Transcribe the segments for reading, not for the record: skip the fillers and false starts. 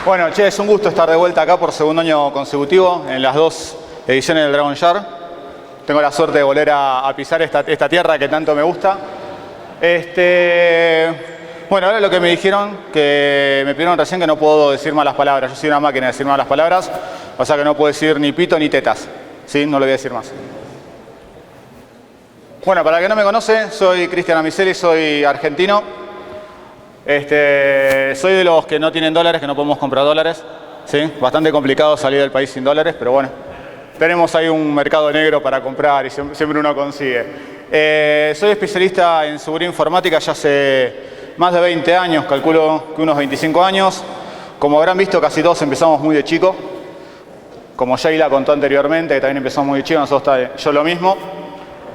Bueno, che, es un gusto estar de vuelta acá por segundo año consecutivo en las dos ediciones del Dragon Jar. Tengo la suerte de volver a pisar esta tierra que tanto me gusta. Bueno, ahora lo que me dijeron, que me pidieron recién que no puedo decir malas palabras. Yo soy una máquina de decir malas palabras, o sea que no puedo decir ni pito ni tetas. ¿Sí? No lo voy a decir más. Bueno, para el que no me conoce, soy Cristian Amiseli, soy argentino. Soy de los que no tienen dólares, que no podemos comprar dólares. ¿Sí? Bastante complicado salir del país sin dólares, pero bueno. Tenemos ahí un mercado negro para comprar y siempre uno consigue. Soy especialista en seguridad informática ya hace más de 20 años, calculo que unos 25 años. Como habrán visto, casi todos empezamos muy de chico. Como Sheila contó anteriormente, que también empezó muy de chico, yo lo mismo.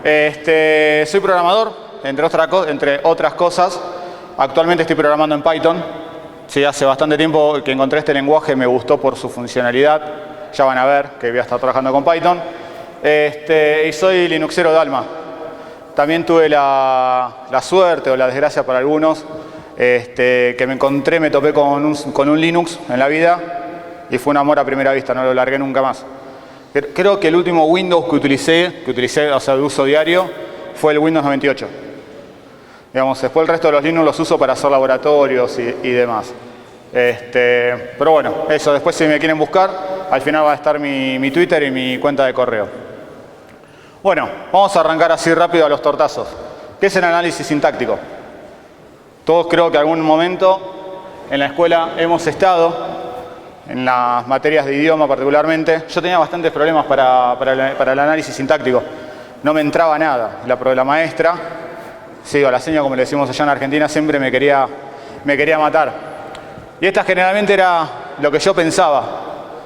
Soy programador, entre otras cosas. Actualmente estoy programando en Python. Sí, hace bastante tiempo que encontré este lenguaje, me gustó por su funcionalidad. Ya van a ver que voy a estar trabajando con Python. Y soy linuxero de alma. También tuve la suerte o la desgracia para algunos que me topé con un Linux en la vida y fue un amor a primera vista, no lo largué nunca más. Creo que el último Windows que utilicé, o sea, de uso diario, fue el Windows 98. Digamos, después el resto de los Linux los uso para hacer laboratorios y demás. Pero bueno, eso, después si me quieren buscar, al final va a estar mi Twitter y mi cuenta de correo. Bueno, vamos a arrancar así rápido a los tortazos. ¿Qué es el análisis sintáctico? Todos creo que en algún momento en la escuela hemos estado, en las materias de idioma particularmente. Yo tenía bastantes problemas para el análisis sintáctico. No me entraba nada. La maestra, sí, o la señora como le decimos allá en Argentina, siempre me quería matar. Y esta generalmente era lo que yo pensaba.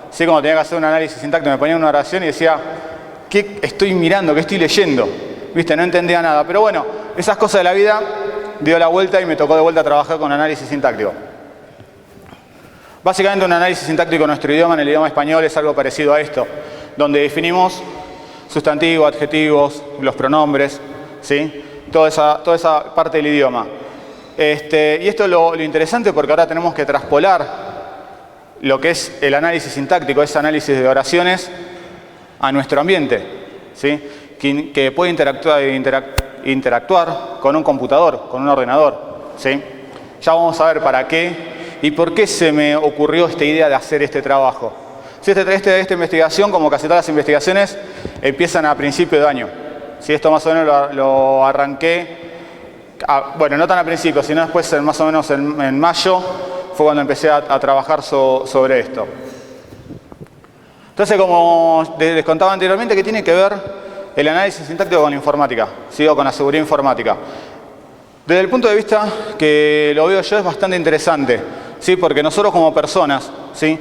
Sí, como tenía que hacer un análisis sintáctico, me ponía en una oración y decía, ¿qué estoy mirando? ¿Qué estoy leyendo? ¿Viste? No entendía nada. Pero bueno, esas cosas de la vida dio la vuelta y me tocó de vuelta a trabajar con análisis sintáctico. Básicamente un análisis sintáctico en nuestro idioma, en el idioma español, es algo parecido a esto, donde definimos sustantivos, adjetivos, los pronombres, ¿sí? Toda esa parte del idioma. Y esto es lo interesante porque ahora tenemos que traspolar lo que es el análisis sintáctico, ese análisis de oraciones, a nuestro ambiente, ¿sí? Que puede interactuar con un computador, con un ordenador, ¿sí? Ya vamos a ver para qué y por qué se me ocurrió esta idea de hacer este trabajo. ¿Sí? Esta investigación, como casi todas las investigaciones, empiezan a principio de año. ¿Sí? Esto más o menos lo arranqué, bueno, no tan a principio, sino después más o menos en mayo, fue cuando empecé a trabajar sobre esto. Entonces, como les contaba anteriormente, ¿qué tiene que ver el análisis sintáctico con la informática? ¿Sí? O con la seguridad informática. Desde el punto de vista que lo veo yo es bastante interesante, ¿sí? Porque nosotros como personas, ¿sí?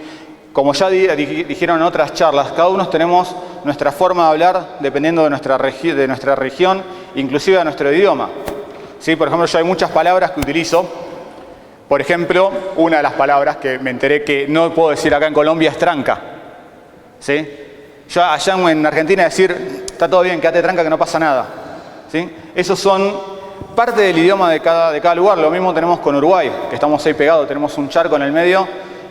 Como ya dijeron en otras charlas, cada uno tenemos nuestra forma de hablar dependiendo de nuestra región, inclusive de nuestro idioma. ¿Sí? Por ejemplo, yo hay muchas palabras que utilizo. Por ejemplo, una de las palabras que me enteré que no puedo decir acá en Colombia es tranca. ¿Sí? Yo allá en Argentina decir, está todo bien, quédate tranca que no pasa nada. ¿Sí? Esos son parte del idioma de cada lugar. Lo mismo tenemos con Uruguay, que estamos ahí pegados, tenemos un charco en el medio.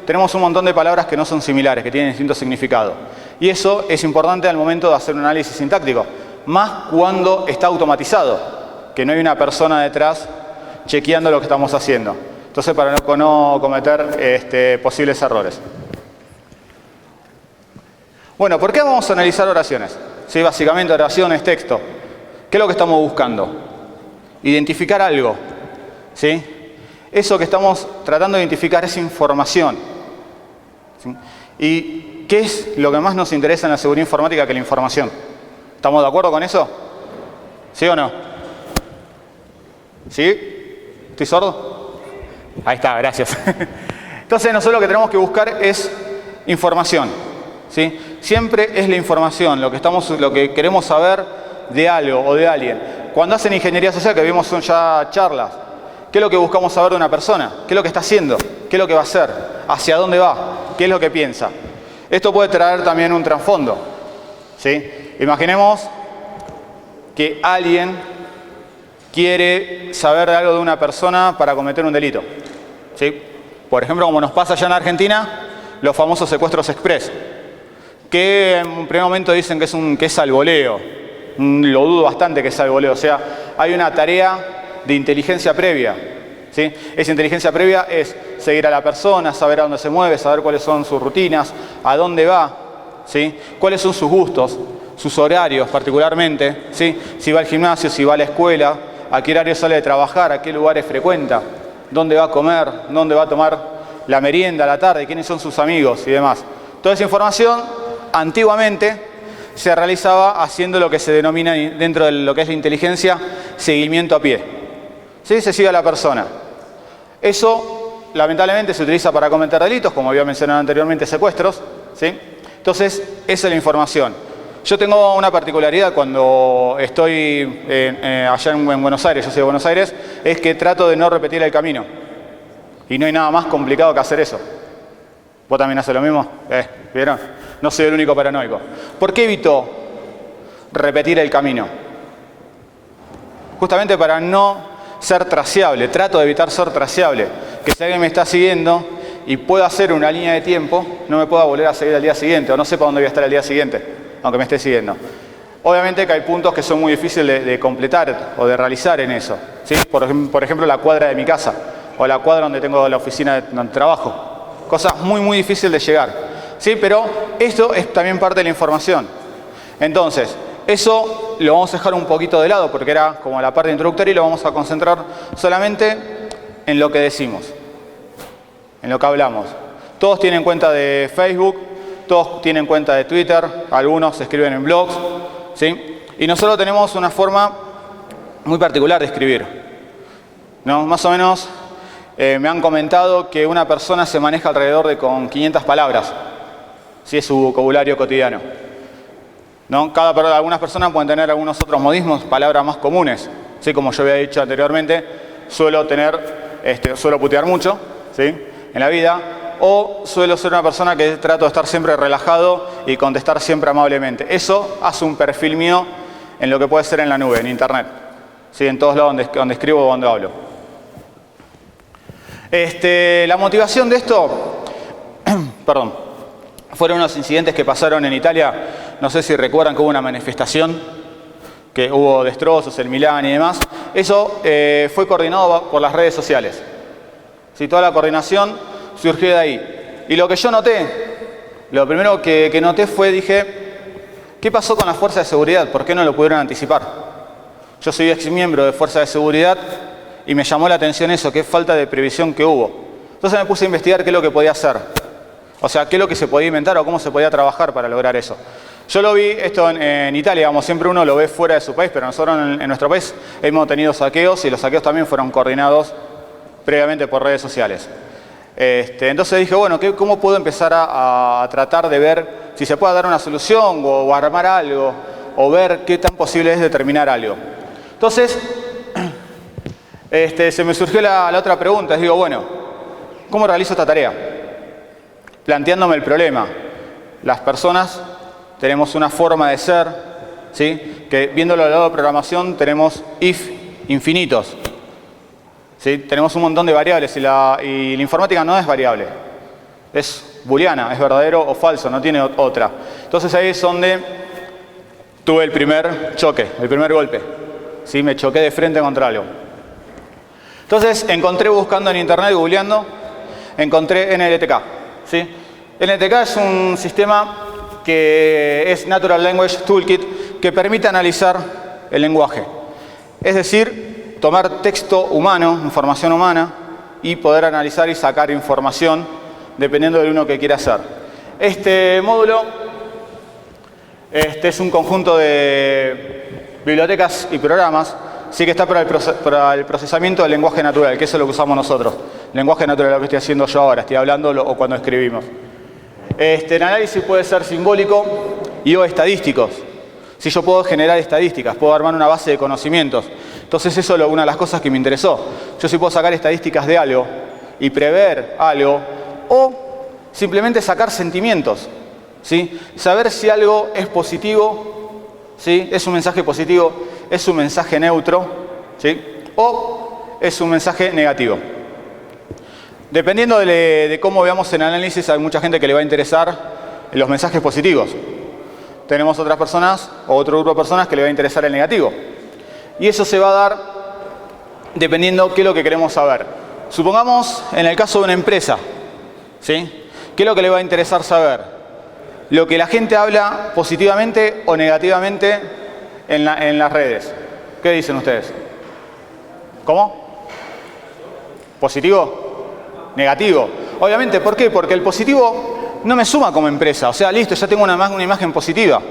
Tenemos un montón de palabras que no son similares, que tienen distinto significado. Y eso es importante al momento de hacer un análisis sintáctico. Más cuando está automatizado, que no hay una persona detrás chequeando lo que estamos haciendo. Entonces, para no cometer posibles errores. Bueno, ¿por qué vamos a analizar oraciones? Sí, básicamente oraciones, texto. ¿Qué es lo que estamos buscando? Identificar algo. ¿Sí? Eso que estamos tratando de identificar es información. ¿Sí? ¿Y qué es lo que más nos interesa en la seguridad informática que la información? ¿Estamos de acuerdo con eso? ¿Sí o no? ¿Sí? ¿Estoy sordo? Ahí está, gracias. Entonces nosotros lo que tenemos que buscar es información. ¿Sí? Siempre es la información, lo que queremos saber de algo o de alguien. Cuando hacen ingeniería social, que vimos ya charlas, ¿qué es lo que buscamos saber de una persona? ¿Qué es lo que está haciendo? ¿Qué es lo que va a hacer? ¿Hacia dónde va? ¿Qué es lo que piensa? Esto puede traer también un trasfondo. ¿Sí? Imaginemos que alguien quiere saber algo de una persona para cometer un delito. ¿Sí? Por ejemplo, como nos pasa allá en Argentina, los famosos secuestros express, que en un primer momento dicen que es salvoleo. Lo dudo bastante que es salvoleo. O sea, hay una tarea de inteligencia previa. ¿Sí? Esa inteligencia previa es seguir a la persona, saber a dónde se mueve, saber cuáles son sus rutinas, a dónde va, ¿sí? Cuáles son sus gustos, sus horarios particularmente, ¿sí? Si va al gimnasio, si va a la escuela, a qué horario sale de trabajar, a qué lugares frecuenta, dónde va a comer, dónde va a tomar la merienda a la tarde, quiénes son sus amigos y demás. Toda esa información antiguamente se realizaba haciendo lo que se denomina dentro de lo que es la inteligencia seguimiento a pie. ¿Sí? Se sigue a la persona. Eso lamentablemente se utiliza para cometer delitos, como había mencionado anteriormente, secuestros. ¿Sí? Entonces, esa es la información. Yo tengo una particularidad cuando estoy allá en Buenos Aires, yo soy de Buenos Aires, es que trato de no repetir el camino. Y no hay nada más complicado que hacer eso. ¿Vos también haces lo mismo? ¿Vieron? No soy el único paranoico. ¿Por qué evito repetir el camino? Justamente para no ser traciable. Trato de evitar ser traciable. Que si alguien me está siguiendo y puedo hacer una línea de tiempo, no me pueda volver a seguir al día siguiente o no sepa dónde voy a estar al día siguiente, aunque me esté siguiendo. Obviamente que hay puntos que son muy difíciles de completar o de realizar en eso. ¿Sí? Por ejemplo, la cuadra de mi casa o la cuadra donde tengo la oficina donde trabajo. Cosa muy difícil de llegar. ¿Sí? Pero esto es también parte de la información. Entonces, eso lo vamos a dejar un poquito de lado porque era como la parte introductoria y lo vamos a concentrar solamente en lo que decimos, en lo que hablamos. Todos tienen cuenta de Facebook, todos tienen cuenta de Twitter, algunos escriben en blogs, ¿sí? Y nosotros tenemos una forma muy particular de escribir, ¿no? Más o menos me han comentado que una persona se maneja alrededor de con 500 palabras, si es su vocabulario cotidiano. ¿No? Algunas personas pueden tener algunos otros modismos, palabras más comunes. ¿Sí? Como yo había dicho anteriormente, suelo putear mucho, ¿sí? En la vida, o suelo ser una persona que trato de estar siempre relajado y contestar siempre amablemente. Eso hace un perfil mío en lo que puede ser en la nube, en internet, ¿sí? En todos lados donde escribo o donde hablo. La motivación de esto, perdón, fueron unos incidentes que pasaron en Italia. No sé si recuerdan que hubo una manifestación, que hubo destrozos en Milán y demás. Eso fue coordinado por las redes sociales. ¿Sí? Toda la coordinación surgió de ahí. Y lo que yo noté, lo primero que noté fue, dije, ¿qué pasó con las fuerzas de seguridad? ¿Por qué no lo pudieron anticipar? Yo soy ex miembro de fuerzas de seguridad y me llamó la atención eso, qué falta de previsión que hubo. Entonces me puse a investigar qué es lo que podía hacer. O sea, qué es lo que se podía inventar o cómo se podía trabajar para lograr eso. Yo lo vi esto en Italia, como siempre uno lo ve fuera de su país, pero nosotros en nuestro país hemos tenido saqueos y los saqueos también fueron coordinados previamente por redes sociales. Entonces dije, bueno, ¿cómo puedo empezar a tratar de ver si se puede dar una solución o armar algo o ver qué tan posible es determinar algo? Entonces, se me surgió la otra pregunta, digo, bueno, ¿cómo realizo esta tarea? Planteándome el problema. Las personas tenemos una forma de ser, ¿sí? Que viéndolo al lado de programación tenemos if infinitos, ¿sí? Tenemos un montón de variables y la informática no es variable, es booleana, es verdadero o falso, no tiene otra. Entonces ahí es donde tuve el primer choque, el primer golpe, ¿sí? Me choqué de frente contra algo. Entonces encontré buscando en internet, googleando, encontré NLTK, ¿sí? NLTK es un sistema que es Natural Language Toolkit, que permite analizar el lenguaje. Es decir, tomar texto humano, información humana, y poder analizar y sacar información dependiendo de uno que quiera hacer. Este módulo es un conjunto de bibliotecas y programas, sí que está para el procesamiento del lenguaje natural, que eso es lo que usamos nosotros. Lenguaje natural, lo que estoy haciendo yo ahora, estoy hablando o cuando escribimos. El análisis puede ser simbólico y o estadísticos. Si yo puedo generar estadísticas, puedo armar una base de conocimientos. Entonces eso es una de las cosas que me interesó. Yo sí puedo sacar estadísticas de algo y prever algo o simplemente sacar sentimientos, ¿sí? Saber si algo es positivo, ¿sí? Es un mensaje positivo, es un mensaje neutro, ¿sí? o es un mensaje negativo. Dependiendo de cómo veamos el análisis, hay mucha gente que le va a interesar los mensajes positivos. Tenemos otras personas o otro grupo de personas que le va a interesar el negativo. Y eso se va a dar dependiendo qué es lo que queremos saber. Supongamos en el caso de una empresa, ¿sí? ¿Qué es lo que le va a interesar saber? Lo que la gente habla positivamente o negativamente en las redes. ¿Qué dicen ustedes? ¿Cómo? ¿Positivo? Negativo. Obviamente, ¿por qué? Porque el positivo no me suma como empresa. O sea, listo, ya tengo una imagen positiva.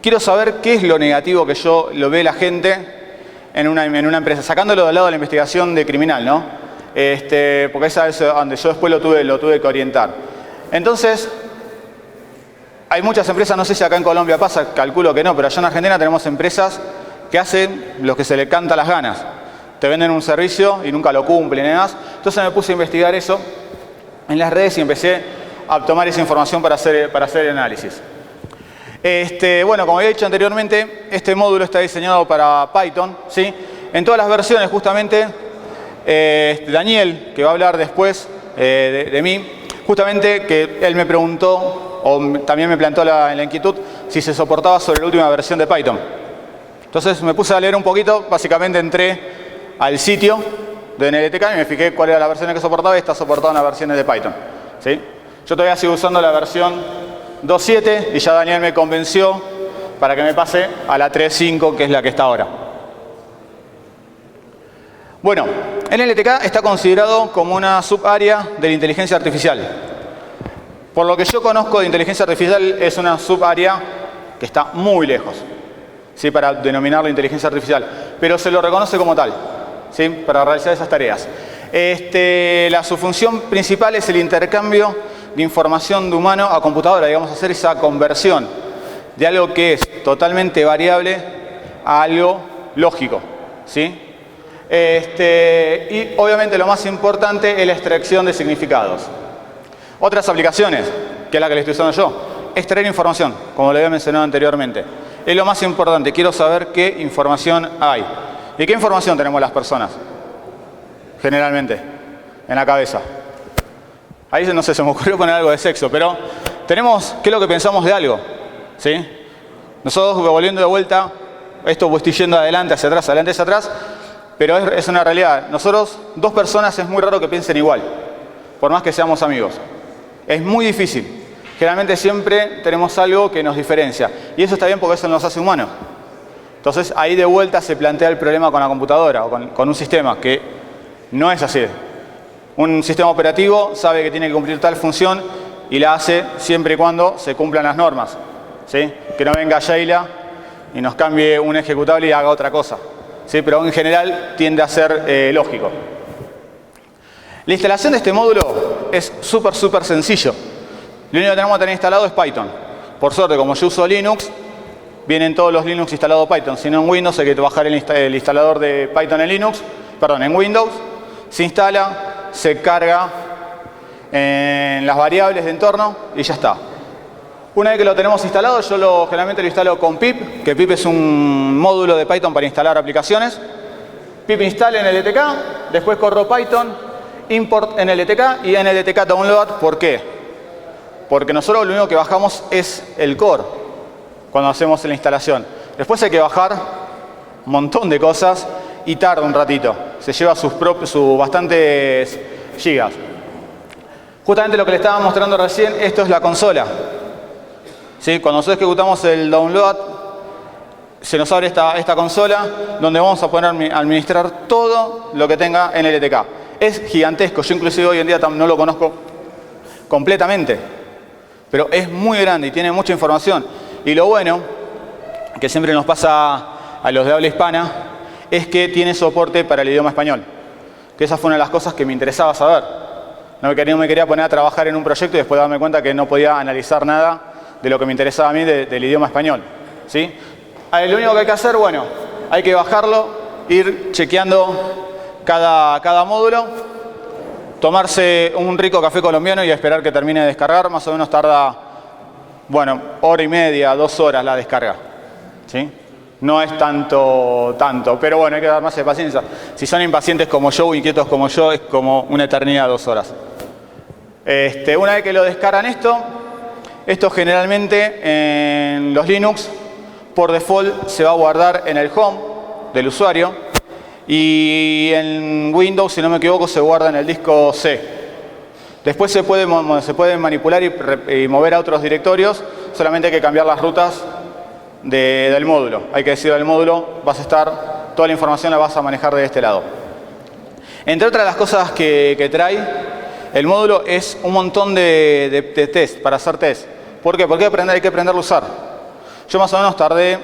Quiero saber qué es lo negativo que lo ve la gente en una empresa. Sacándolo del lado de la investigación de criminal, ¿no? Porque esa es donde yo después lo tuve que orientar. Entonces, hay muchas empresas, no sé si acá en Colombia pasa, calculo que no, pero allá en Argentina tenemos empresas que hacen lo que se le canta las ganas. Te venden un servicio y nunca lo cumplen y demás. Entonces me puse a investigar eso en las redes y empecé a tomar esa información para hacer el análisis. Bueno, como había dicho anteriormente, este módulo está diseñado para Python, ¿sí? En todas las versiones, justamente, Daniel, que va a hablar después de mí, justamente que él me preguntó, o también me planteó la inquietud, si se soportaba sobre la última versión de Python. Entonces me puse a leer un poquito, básicamente entré al sitio de NLTK y me fijé cuál era la versión que soportaba y está soportada en las versiones de Python, ¿sí? Yo todavía sigo usando la versión 2.7 y ya Daniel me convenció para que me pase a la 3.5, que es la que está ahora. Bueno, NLTK está considerado como una subárea de la inteligencia artificial. Por lo que yo conozco de inteligencia artificial, es una subárea que está muy lejos, ¿sí? Para denominarla inteligencia artificial, pero se lo reconoce como tal, ¿sí? Para realizar esas tareas. Su función principal es el intercambio de información de humano a computadora, digamos, hacer esa conversión de algo que es totalmente variable a algo lógico, ¿sí? Y obviamente lo más importante es la extracción de significados. Otras aplicaciones, que es la que le estoy usando yo, extraer información, como lo había mencionado anteriormente. Es lo más importante, quiero saber qué información hay. ¿Y qué información tenemos las personas? Generalmente, en la cabeza. Ahí no sé, se me ocurrió poner algo de sexo, pero tenemos qué es lo que pensamos de algo, ¿sí? Nosotros, volviendo de vuelta, esto estoy yendo adelante, hacia atrás, pero es una realidad. Nosotros, dos personas, es muy raro que piensen igual, por más que seamos amigos. Es muy difícil. Generalmente siempre tenemos algo que nos diferencia. Y eso está bien porque eso nos hace humanos. Entonces ahí de vuelta se plantea el problema con la computadora o con un sistema, que no es así. Un sistema operativo sabe que tiene que cumplir tal función y la hace siempre y cuando se cumplan las normas, ¿sí? Que no venga Sheila y nos cambie un ejecutable y haga otra cosa, ¿sí? Pero en general tiende a ser lógico. La instalación de este módulo es súper sencillo. Lo único que tenemos que tener instalado es Python. Por suerte, como yo uso Linux, vienen todos los Linux instalados Python. Si no en Windows, hay que bajar el instalador de Python en Windows. Se instala, se carga en las variables de entorno y ya está. Una vez que lo tenemos instalado, yo generalmente lo instalo con pip, que pip es un módulo de Python para instalar aplicaciones. Pip install NLTK, después corro Python, import NLTK y NLTK download. ¿Por qué? Porque nosotros lo único que bajamos es el core cuando hacemos la instalación. Después hay que bajar un montón de cosas y tarda un ratito. Se lleva sus bastantes gigas. Justamente lo que le estaba mostrando recién, esto es la consola. ¿Sí? Cuando nosotros ejecutamos el download, se nos abre esta consola donde vamos a poder administrar todo lo que tenga NLTK. Es gigantesco, yo inclusive hoy en día no lo conozco completamente, pero es muy grande y tiene mucha información. Y lo bueno, que siempre nos pasa a los de habla hispana, es que tiene soporte para el idioma español. Que esa fue una de las cosas que me interesaba saber. No me quería poner a trabajar en un proyecto y después darme cuenta que no podía analizar nada de lo que me interesaba a mí del idioma español, ¿sí? Lo único que hay que hacer, bueno, hay que bajarlo, ir chequeando cada módulo, tomarse un rico café colombiano y esperar que termine de descargar. Más o menos tarda, bueno, hora y media, 2 horas la descarga, ¿sí? No es tanto, pero bueno, hay que dar más de paciencia. Si son impacientes como yo o inquietos como yo, es como una eternidad, 2 horas. Una vez que lo descargan esto generalmente en los Linux, por default se va a guardar en el home del usuario, y en Windows, si no me equivoco, se guarda en el disco C. Después se puede manipular y mover a otros directorios, solamente hay que cambiar las rutas del módulo. Hay que decir al módulo, vas a estar, toda la información la vas a manejar de este lado. Entre otras las cosas que trae, el módulo es un montón de test, para hacer test. ¿Por qué? Porque hay que aprenderlo a usar. Yo más o menos tardé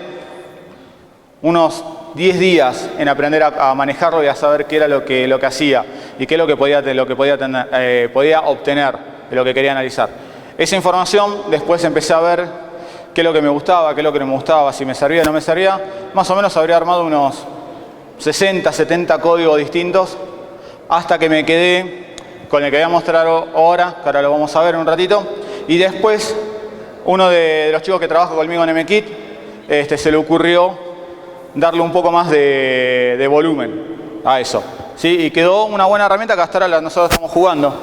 unos 10 días en aprender a manejarlo y a saber qué era lo que hacía y qué es lo que podía obtener de lo que quería analizar. Esa información después empecé a ver qué es lo que me gustaba, qué es lo que no me gustaba, si me servía o no me servía. Más o menos habría armado unos 60, 70 códigos distintos hasta que me quedé con el que voy a mostrar ahora, que ahora lo vamos a ver en un ratito. Y después uno de los chicos que trabaja conmigo en MKit se le ocurrió darle un poco más de volumen a eso, ¿sí? Y quedó una buena herramienta que hasta ahora nosotros estamos jugando,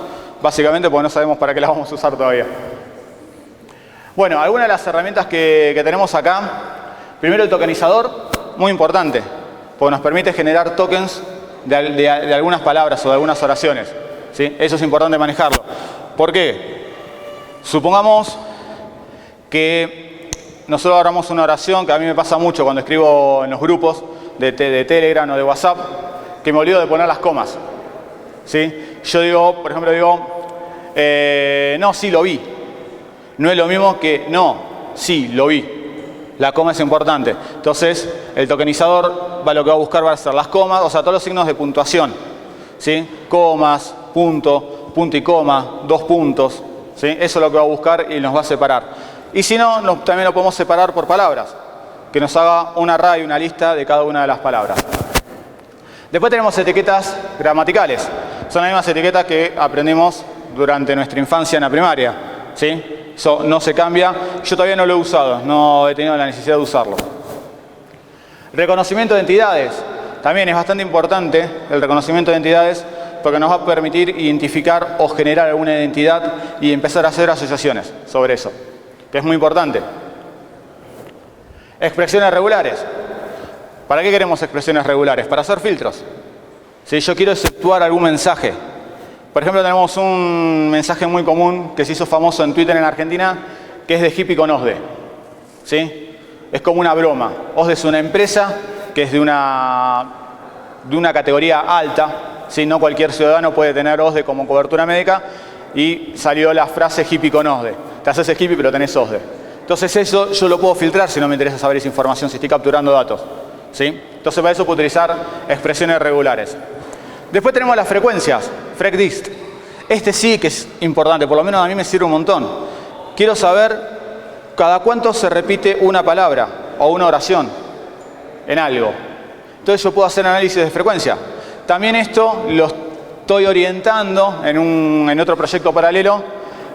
básicamente porque no sabemos para qué la vamos a usar todavía. Bueno, algunas de las herramientas que tenemos acá. Primero el tokenizador, muy importante, porque nos permite generar tokens de algunas palabras o de algunas oraciones, ¿sí? Eso es importante manejarlo. ¿Por qué? Supongamos que nosotros agarramos una oración, que a mí me pasa mucho cuando escribo en los grupos de Telegram o de WhatsApp, que me olvido de poner las comas, ¿sí? Yo digo, por ejemplo, no, sí, lo vi. No es lo mismo que no, sí, lo vi. La coma es importante. Entonces, el tokenizador lo que va a buscar va a ser las comas, o sea, todos los signos de puntuación, ¿sí? Comas, punto, punto y coma, 2 puntos, ¿sí? Eso es lo que va a buscar y nos va a separar. Y si no, también lo podemos separar por palabras, que nos haga un array, una lista de cada una de las palabras. Después tenemos etiquetas gramaticales. Son las mismas etiquetas que aprendimos durante nuestra infancia en la primaria, ¿sí? Eso no se cambia. Yo todavía no lo he usado, no he tenido la necesidad de usarlo. Reconocimiento de entidades. También es bastante importante el reconocimiento de entidades porque nos va a permitir identificar o generar alguna identidad y empezar a hacer asociaciones sobre eso, que es muy importante. Expresiones regulares. ¿Para qué queremos expresiones regulares? Para hacer filtros. Si yo quiero exceptuar algún mensaje. Por ejemplo, tenemos un mensaje muy común que se hizo famoso en Twitter en Argentina, que es de hippie con OSDE, ¿sí? Es como una broma. OSDE es una empresa que es de una categoría alta, ¿sí? No cualquier ciudadano puede tener OSDE como cobertura médica, y salió la frase hippie con OSDE. Te haces hippie pero tenés OSDE. Entonces eso yo lo puedo filtrar si no me interesa saber esa información, si estoy capturando datos, ¿sí? Entonces para eso puedo utilizar expresiones regulares. Después tenemos las frecuencias, frecdist. Sí que es importante, por lo menos a mí me sirve un montón. Quiero saber cada cuánto se repite una palabra o una oración en algo. Entonces yo puedo hacer análisis de frecuencia. También esto lo estoy orientando en otro proyecto paralelo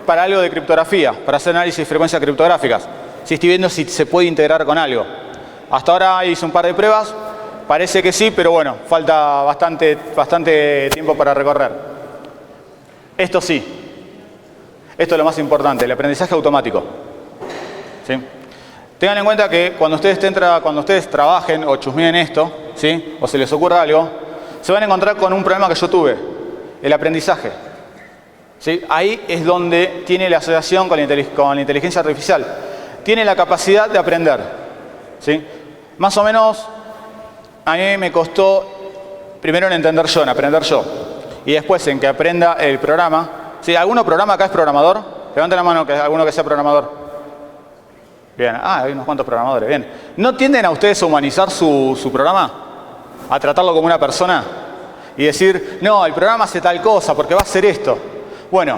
para algo de criptografía, para hacer análisis de frecuencias criptográficas. Si estoy viendo si se puede integrar con algo. Hasta ahora hice un par de pruebas. Parece que sí, pero bueno, falta bastante tiempo para recorrer. Esto sí. Esto es lo más importante, el aprendizaje automático, ¿sí? Tengan en cuenta que cuando ustedes trabajen o chusmeen esto, ¿sí? O se les ocurra algo, se van a encontrar con un problema que yo tuve, el aprendizaje, ¿sí? Ahí es donde tiene la asociación con la inteligencia artificial. Tiene la capacidad de aprender, ¿sí? Más o menos a mí me costó primero en aprender yo y después en que aprenda el programa. ¿Sí? ¿Alguno programa acá es programador? Levanten la mano alguno que sea programador. Bien, hay unos cuantos programadores, bien. ¿No tienden a ustedes a humanizar su programa? ¿A tratarlo como una persona? Y decir, no, el programa hace tal cosa porque va a hacer esto. Bueno,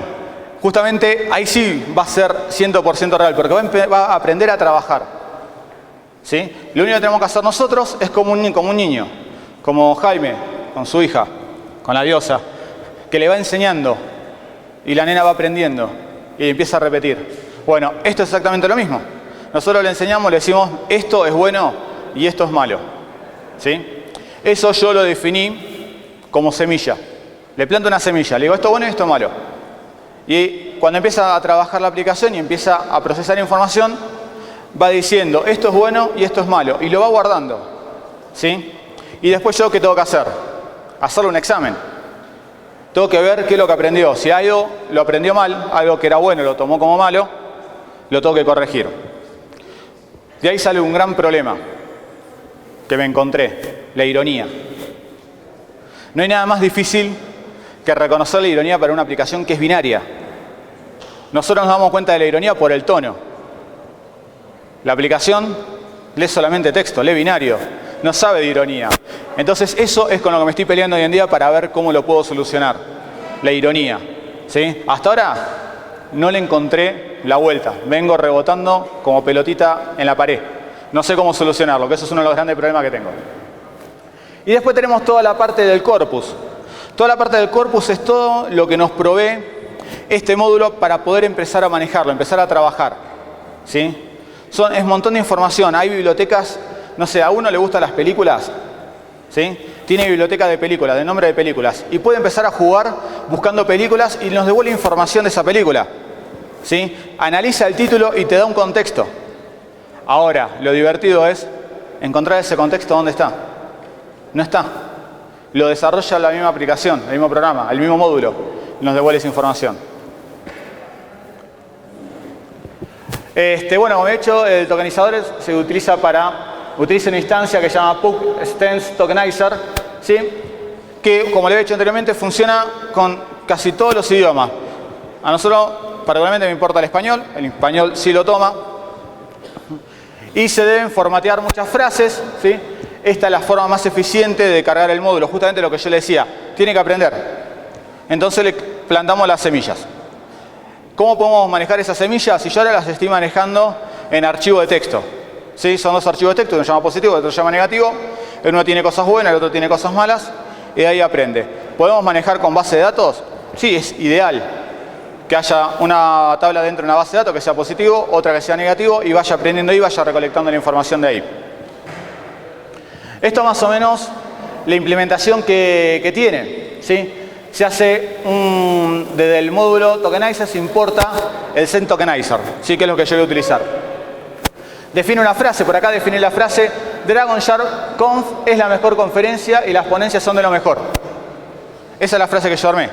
justamente ahí sí va a ser 100% real porque va a aprender a trabajar, ¿sí? Lo único que tenemos que hacer nosotros es como un niño, como Jaime, con su hija, con la diosa, que le va enseñando y la nena va aprendiendo y empieza a repetir. Bueno, esto es exactamente lo mismo. Nosotros le enseñamos, le decimos, esto es bueno y esto es malo. ¿Sí? Eso yo lo definí como semilla. Le planto una semilla, le digo esto es bueno y esto es malo. Y cuando empieza a trabajar la aplicación y empieza a procesar información, va diciendo esto es bueno y esto es malo. Y lo va guardando. ¿Sí? Y después yo, ¿qué tengo que hacer? Hacerle un examen. Tengo que ver qué es lo que aprendió. Si algo lo aprendió mal, algo que era bueno lo tomó como malo, lo tengo que corregir. De ahí sale un gran problema que me encontré, la ironía. No hay nada más difícil que reconocer la ironía para una aplicación que es binaria. Nosotros nos damos cuenta de la ironía por el tono. La aplicación lee solamente texto, lee binario, no sabe de ironía. Entonces eso es con lo que me estoy peleando hoy en día para ver cómo lo puedo solucionar. La ironía. ¿Sí? Hasta ahora no le encontré la vuelta. Vengo rebotando como pelotita en la pared. No sé cómo solucionarlo, que eso es uno de los grandes problemas que tengo. Y después tenemos toda la parte del corpus. Toda la parte del corpus es todo lo que nos provee este módulo para poder empezar a manejarlo, empezar a trabajar. ¿Sí? Es un montón de información. Hay bibliotecas, no sé, a uno le gustan las películas. ¿Sí? Tiene biblioteca de películas, de nombre de películas. Y puede empezar a jugar buscando películas y nos devuelve información de esa película. ¿Sí? Analiza el título y te da un contexto. Ahora, lo divertido es encontrar ese contexto ¿dónde está? No está. Lo desarrolla la misma aplicación, el mismo programa, el mismo módulo. Y nos devuelve esa información. Bueno, como he dicho, el tokenizador se utiliza una instancia que se llama Pug Stance Tokenizer, ¿sí? Que, como le he dicho anteriormente, funciona con casi todos los idiomas. A nosotros, particularmente, me importa el español sí lo toma. Y se deben formatear muchas frases, ¿sí? Esta es la forma más eficiente de cargar el módulo, justamente lo que yo le decía, tiene que aprender. Entonces le plantamos las semillas. ¿Cómo podemos manejar esas semillas? Si yo ahora las estoy manejando en archivo de texto. ¿Sí? Son dos archivos de texto, uno se llama positivo, el otro se llama negativo. Uno tiene cosas buenas, el otro tiene cosas malas, y de ahí aprende. ¿Podemos manejar con base de datos? Sí, es ideal que haya una tabla dentro de una base de datos que sea positivo, otra que sea negativo, y vaya aprendiendo ahí, vaya recolectando la información de ahí. Esto más o menos la implementación que tiene. ¿Sí? Se hace desde el módulo Tokenizer se importa el Zen Tokenizer, ¿sí? Que es lo que yo voy a utilizar. Define una frase, por acá definí la frase DragonShark Conf es la mejor conferencia y las ponencias son de lo mejor. Esa es la frase que yo armé.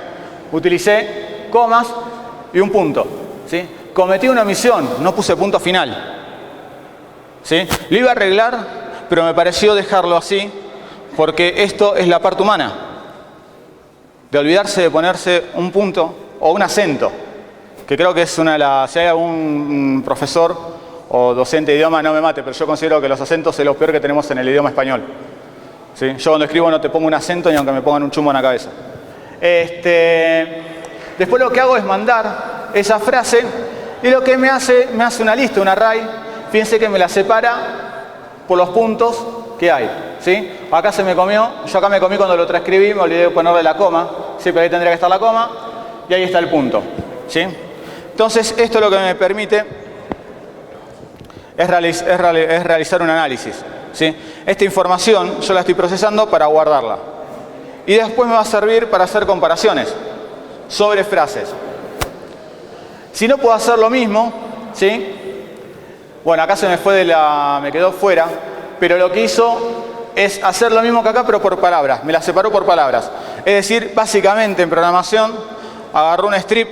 Utilicé comas y un punto. ¿Sí? Cometí una omisión, no puse punto final. ¿Sí? Lo iba a arreglar, pero me pareció dejarlo así porque esto es la parte humana. De olvidarse de ponerse un punto o un acento, que creo que es una de las... Si hay algún profesor o docente de idioma, no me mate, pero yo considero que los acentos es lo peor que tenemos en el idioma español. ¿Sí? Yo cuando escribo no te pongo un acento ni aunque me pongan un chumbo en la cabeza. Después lo que hago es mandar esa frase y lo que me hace una lista, un array. Fíjense que me la separa por los puntos que hay. ¿Sí? Acá se me comió, yo acá me comí cuando lo transcribí, me olvidé de ponerle la coma, ¿sí? Pero ahí tendría que estar la coma y ahí está el punto. ¿Sí? Entonces esto lo que me permite es realizar un análisis. ¿Sí? Esta información yo la estoy procesando para guardarla. Y después me va a servir para hacer comparaciones sobre frases. Si no puedo hacer lo mismo, ¿sí? Bueno, acá se me fue me quedó fuera, pero lo que hizo es hacer lo mismo que acá, pero por palabras. Me la separó por palabras. Es decir, básicamente en programación agarró un strip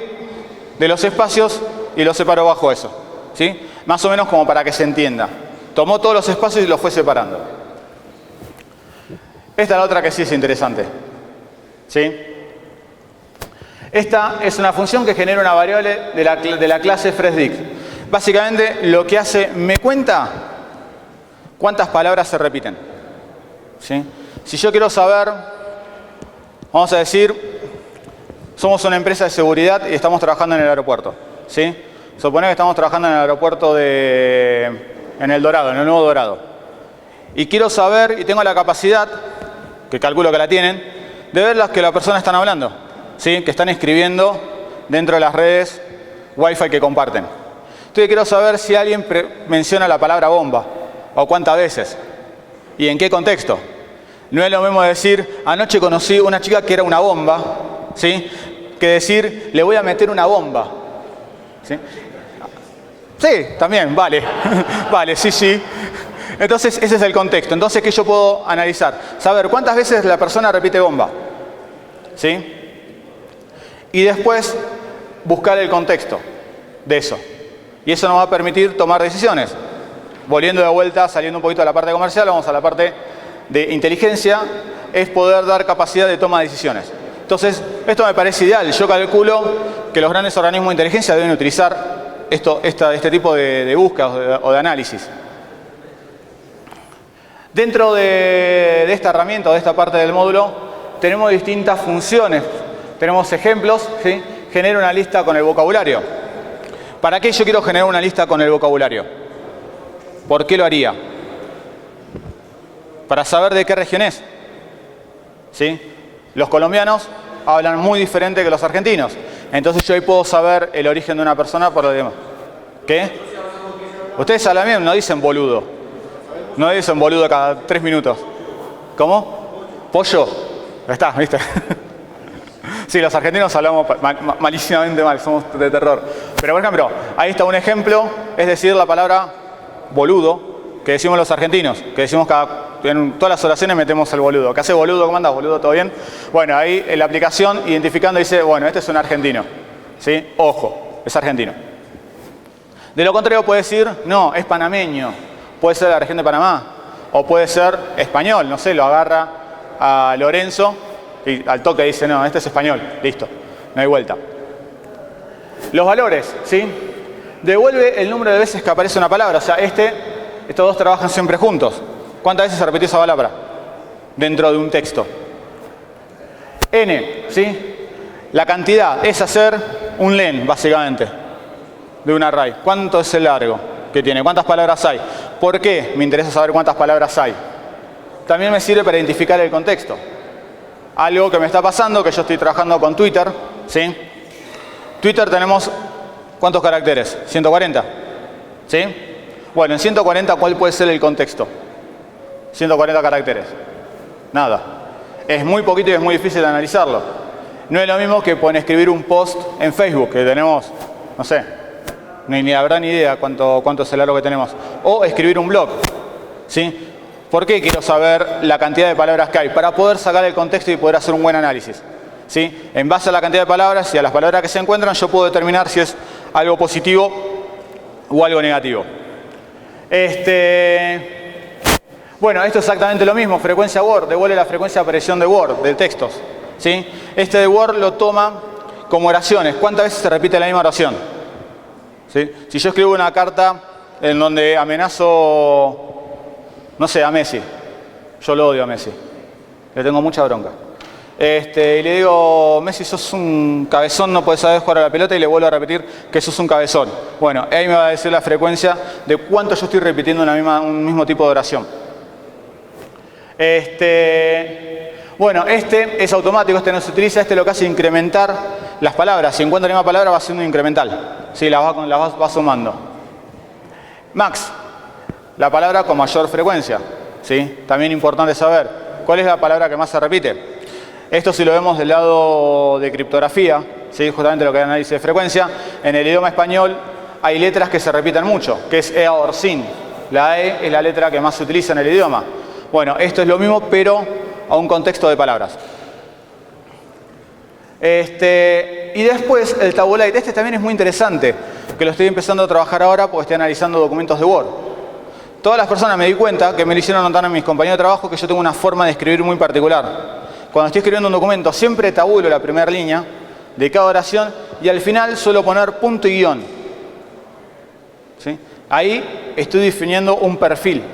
de los espacios y lo separó bajo eso. ¿Sí? Más o menos como para que se entienda. Tomó todos los espacios y los fue separando. Esta es la otra que sí es interesante. ¿Sí? Esta es una función que genera una variable de la clase FreshDict. Básicamente lo que hace, me cuenta cuántas palabras se repiten. ¿Sí? Si yo quiero saber, vamos a decir, somos una empresa de seguridad y estamos trabajando en el aeropuerto. ¿Sí? Suponemos que estamos trabajando en el aeropuerto en El Dorado, en el Nuevo Dorado. Y quiero saber, y tengo la capacidad, que calculo que la tienen, de ver las que las personas están hablando. ¿Sí? Que están escribiendo dentro de las redes Wi-Fi que comparten. Entonces quiero saber si alguien menciona la palabra bomba o cuántas veces. ¿Y en qué contexto? No es lo mismo decir, anoche conocí una chica que era una bomba, ¿sí? Que decir, le voy a meter una bomba. ¿Sí? Sí, también, vale. Vale, sí, sí. Entonces, ese es el contexto. Entonces, ¿qué yo puedo analizar? Saber cuántas veces la persona repite bomba. ¿Sí? Y después, buscar el contexto de eso. Y eso nos va a permitir tomar decisiones. Volviendo de vuelta, saliendo un poquito de la parte comercial, vamos a la parte de inteligencia, es poder dar capacidad de toma de decisiones. Entonces, esto me parece ideal. Yo calculo que los grandes organismos de inteligencia deben utilizar este tipo de búsquedas o de análisis. Dentro de esta herramienta o de esta parte del módulo, tenemos distintas funciones. Tenemos ejemplos, ¿sí? Genera una lista con el vocabulario. ¿Para qué yo quiero generar una lista con el vocabulario? ¿Por qué lo haría? Para saber de qué región es. ¿Sí? Los colombianos hablan muy diferente que los argentinos. Entonces yo ahí puedo saber el origen de una persona por lo demás. ¿Qué? Ustedes hablan bien, no dicen boludo. No dicen boludo cada 3 minutos. ¿Cómo? ¿Pollo? Ahí está, ¿viste? Sí, los argentinos hablamos malísimamente mal, somos de terror. Pero por ejemplo, ahí está un ejemplo, es decir, la palabra boludo, que decimos los argentinos, que decimos en todas las oraciones metemos el boludo. ¿Qué hace boludo? ¿Cómo andás, boludo? ¿Todo bien? Bueno, ahí en la aplicación, identificando, dice, bueno, este es un argentino. ¿Sí? Ojo, es argentino. De lo contrario puede decir, no, es panameño. Puede ser de la región de Panamá. O puede ser español, no sé, lo agarra a Lorenzo y al toque dice, no, este es español. Listo, no hay vuelta. Los valores, ¿sí? Devuelve el número de veces que aparece una palabra. O sea, estos dos trabajan siempre juntos. ¿Cuántas veces se repitió esa palabra dentro de un texto? N, ¿sí? La cantidad es hacer un len, básicamente, de un array. ¿Cuánto es el largo que tiene? ¿Cuántas palabras hay? ¿Por qué me interesa saber cuántas palabras hay? También me sirve para identificar el contexto. Algo que me está pasando, que yo estoy trabajando con Twitter, ¿sí? Twitter tenemos, ¿cuántos caracteres? 140, ¿sí? Bueno, en 140, ¿cuál puede ser el contexto? 140 caracteres. Nada. Es muy poquito y es muy difícil de analizarlo. No es lo mismo que escribir un post en Facebook, que tenemos, no sé, ni habrá ni idea cuánto es el largo que tenemos. O escribir un blog, ¿sí? ¿Por qué quiero saber la cantidad de palabras que hay? Para poder sacar el contexto y poder hacer un buen análisis, ¿sí? En base a la cantidad de palabras y a las palabras que se encuentran, yo puedo determinar si es algo positivo o algo negativo. Bueno, esto es exactamente lo mismo. Frecuencia Word, devuelve la frecuencia de aparición de Word, de textos, ¿sí? Este de Word lo toma como oraciones. ¿Cuántas veces se repite la misma oración? ¿Sí? Si yo escribo una carta en donde amenazo, no sé, a Messi. Yo lo odio a Messi. Le tengo mucha bronca. Y le digo, Messi, sos un cabezón, no podés saber jugar a la pelota, y le vuelvo a repetir que sos un cabezón. Bueno, ahí me va a decir la frecuencia de cuánto yo estoy repitiendo un mismo tipo de oración. Bueno, es automático, no se utiliza, lo que hace es incrementar las palabras. Si encuentra la misma palabra va siendo incremental. Sí, las va sumando. Max, la palabra con mayor frecuencia. ¿Sí? También importante saber cuál es la palabra que más se repite. Esto si lo vemos del lado de criptografía, ¿sí? Justamente lo que es análisis de frecuencia, en el idioma español hay letras que se repiten mucho, que es E, A, O, SIN. La E es la letra que más se utiliza en el idioma. Bueno, esto es lo mismo, pero a un contexto de palabras. Y después el tabulate. También es muy interesante, que lo estoy empezando a trabajar ahora porque estoy analizando documentos de Word. Todas las personas me di cuenta que me lo hicieron notar a mis compañeros de trabajo que yo tengo una forma de escribir muy particular. Cuando estoy escribiendo un documento siempre tabulo la primera línea de cada oración y al final suelo poner punto y guión. ¿Sí? Ahí estoy definiendo un perfil.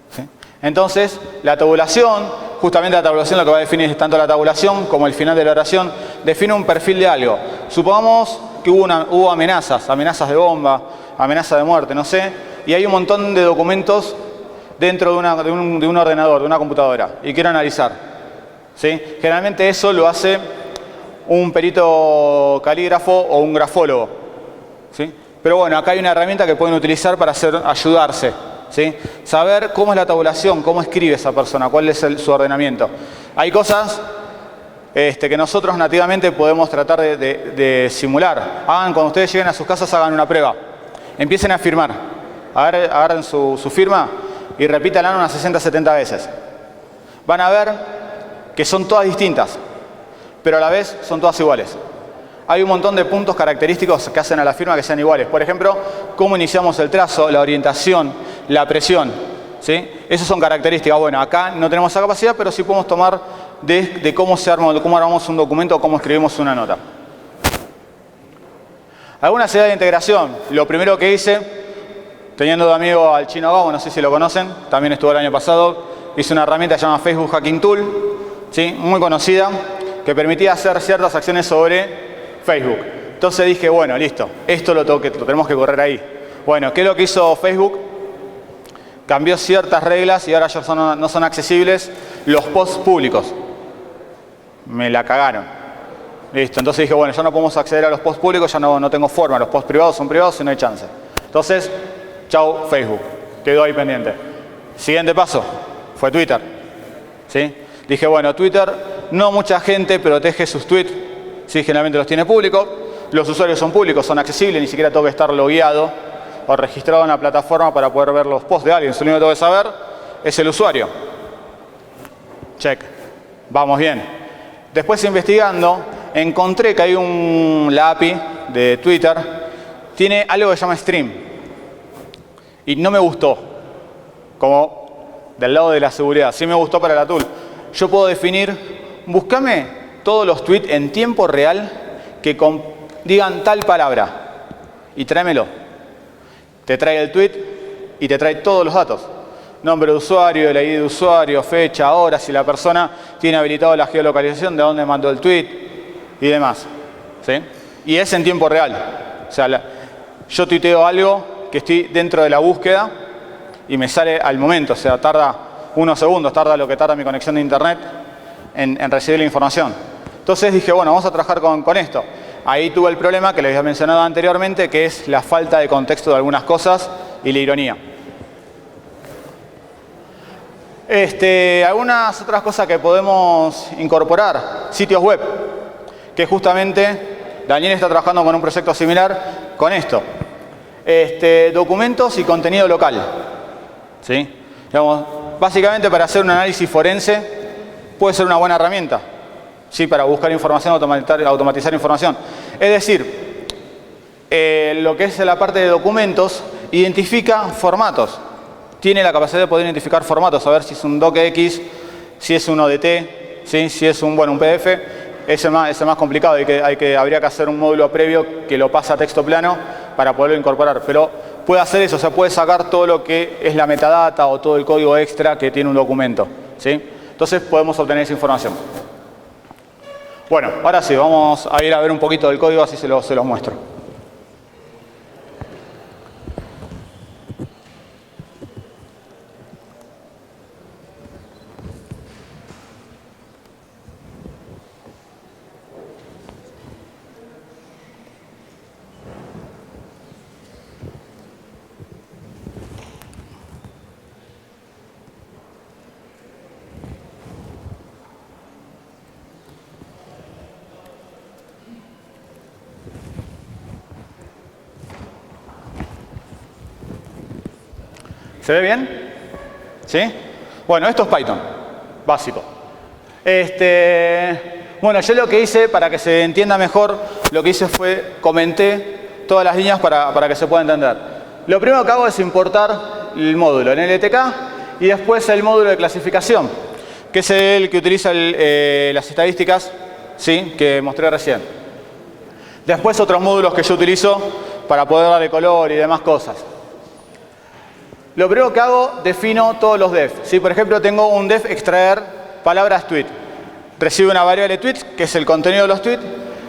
¿Sí? Entonces, la tabulación, justamente la tabulación lo que va a definir es tanto la tabulación como el final de la oración, define un perfil de algo. Supongamos que hubo amenazas de bomba, amenaza de muerte, no sé, y hay un montón de documentos dentro de un ordenador, de una computadora, y quiero analizar. ¿Sí? Generalmente eso lo hace un perito calígrafo o un grafólogo. ¿Sí? Pero bueno, acá hay una herramienta que pueden utilizar para ayudarse. ¿sí? Saber cómo es la tabulación, cómo escribe esa persona, cuál es su ordenamiento. Hay cosas que nosotros nativamente podemos tratar de simular. Cuando ustedes lleguen a sus casas, hagan una prueba. Empiecen a firmar. Agarren su firma y repítanla unas 60, 70 veces. Van a ver que son todas distintas, pero a la vez son todas iguales. Hay un montón de puntos característicos que hacen a la firma que sean iguales. Por ejemplo, cómo iniciamos el trazo, la orientación, la presión, ¿sí? Esas son características. Bueno, acá no tenemos esa capacidad, pero sí podemos tomar de cómo armamos un documento o cómo escribimos una nota. Algunas ideas de integración. Lo primero que hice, teniendo de amigo al Chino Gabo, no sé si lo conocen, también estuvo el año pasado, hice una herramienta que se llama Facebook Hacking Tool, ¿sí? Muy conocida, que permitía hacer ciertas acciones sobre Facebook. Entonces dije, bueno, listo, esto lo tenemos que correr ahí. Bueno, ¿qué es lo que hizo Facebook? Cambió ciertas reglas y ahora ya no son accesibles los posts públicos. Me la cagaron. Listo, entonces dije, bueno, ya no podemos acceder a los posts públicos, ya no tengo forma. Los posts privados son privados y no hay chance. Entonces, chau Facebook. Quedó ahí pendiente. Siguiente paso fue Twitter. ¿Sí? Dije, bueno, Twitter, no mucha gente protege sus tweets. Sí, generalmente los tiene públicos. Los usuarios son públicos, son accesibles, ni siquiera tengo que estar logueado o registrado en la plataforma para poder ver los posts de alguien. Lo único que tengo que saber es el usuario. Check. Vamos bien. Después, investigando, encontré que hay la API de Twitter, tiene algo que se llama Stream. Y no me gustó, como del lado de la seguridad. Sí me gustó para la tool. Yo puedo definir, búscame todos los tweets en tiempo real que digan tal palabra y tráemelo. Te trae el tweet y te trae todos los datos. Nombre de usuario, el ID de usuario, fecha, hora, si la persona tiene habilitado la geolocalización, de dónde mandó el tweet y demás. ¿Sí? Y es en tiempo real. O sea, yo tuiteo algo que estoy dentro de la búsqueda y me sale al momento. O sea, tarda unos segundos, tarda lo que tarda mi conexión de internet en recibir la información. Entonces dije, bueno, vamos a trabajar con esto. Ahí tuve el problema que les había mencionado anteriormente, que es la falta de contexto de algunas cosas y la ironía. Algunas otras cosas que podemos incorporar, sitios web, que justamente Daniel está trabajando con un proyecto similar con esto. Documentos y contenido local. ¿Sí? Digamos, básicamente para hacer un análisis forense puede ser una buena herramienta. Sí, para buscar información, automatizar información. Es decir, lo que es la parte de documentos, identifica formatos. Tiene la capacidad de poder identificar formatos, saber si es un docx, si es un ODT, ¿sí? Si es un PDF. Es el más complicado, habría que hacer un módulo previo que lo pasa a texto plano para poderlo incorporar. Pero puede hacer eso, o sea, puede sacar todo lo que es la metadata o todo el código extra que tiene un documento. ¿Sí? Entonces podemos obtener esa información. Bueno, ahora sí, vamos a ir a ver un poquito del código, así se los muestro. ¿Se ve bien? ¿Sí? Bueno, esto es Python, básico. Bueno, yo lo que hice, para que se entienda mejor, lo que hice fue, comenté todas las líneas para que se pueda entender. Lo primero que hago es importar el módulo en LTK y después el módulo de clasificación, que es el que utiliza las estadísticas, ¿sí? Que mostré recién. Después otros módulos que yo utilizo para poder darle color y demás cosas. Lo primero que hago, defino todos los def. ¿Sí? Por ejemplo, tengo un def extraer palabras tweet. Recibe una variable tweet, que es el contenido de los tweets,